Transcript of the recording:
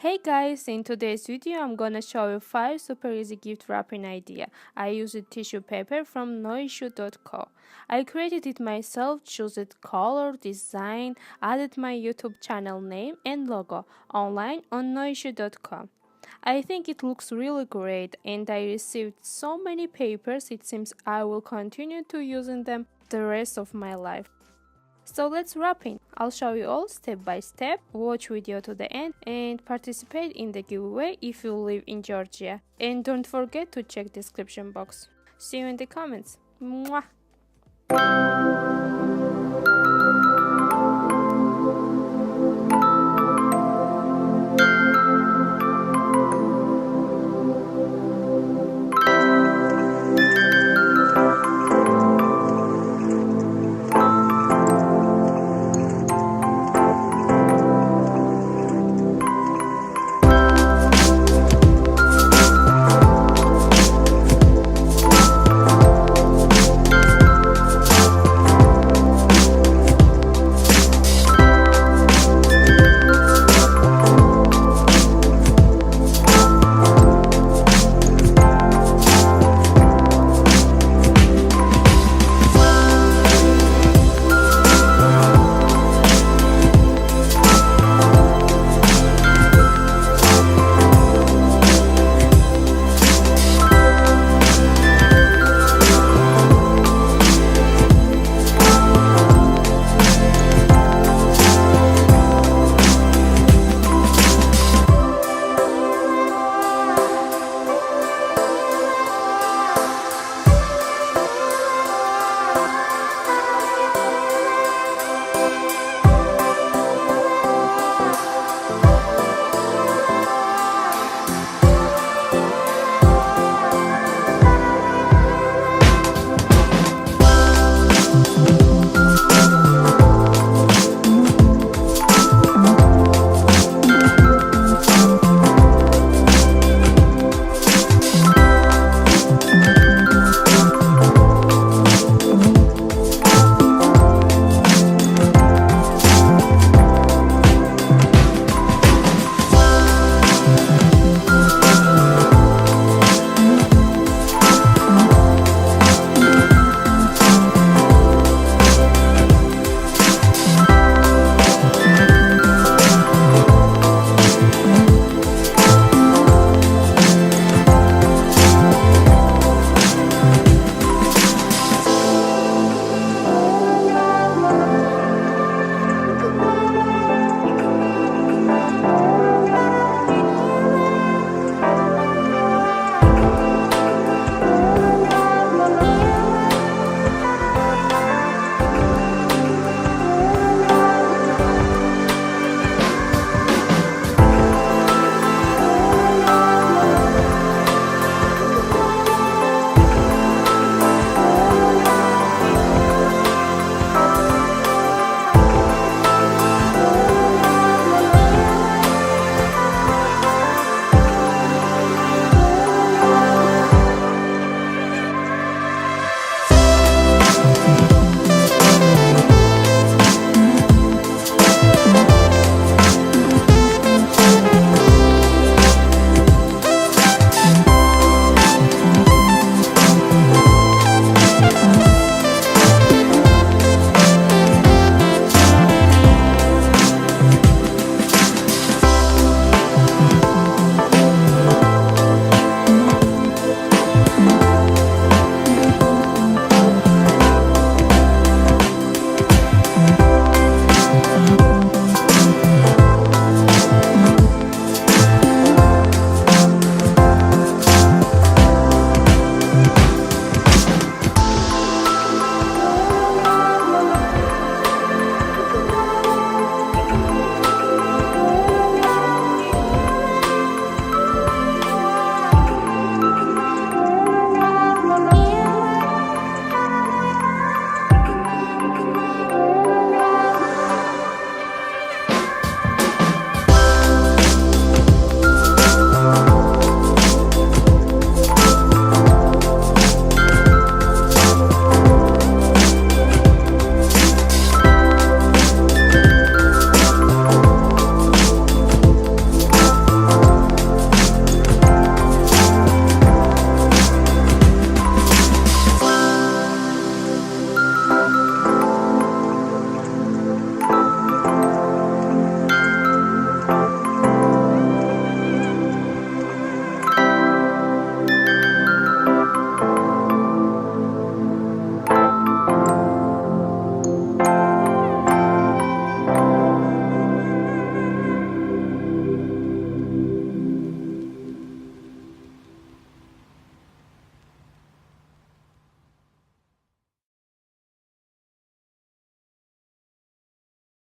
Hey guys, in today's video I'm gonna show you 5 super easy gift wrapping idea. I used tissue paper from Noissue.co. I created it myself, chose it color, design, added my YouTube channel name and logo online on Noissue.co. I think it looks really great and I received so many papers it seems I will continue to using them the rest of my life. So let's wrap in. I'll show you all step by step, watch video to the end and participate in the giveaway if you live in Georgia. And don't forget to check description box. See you in the comments. Mwah!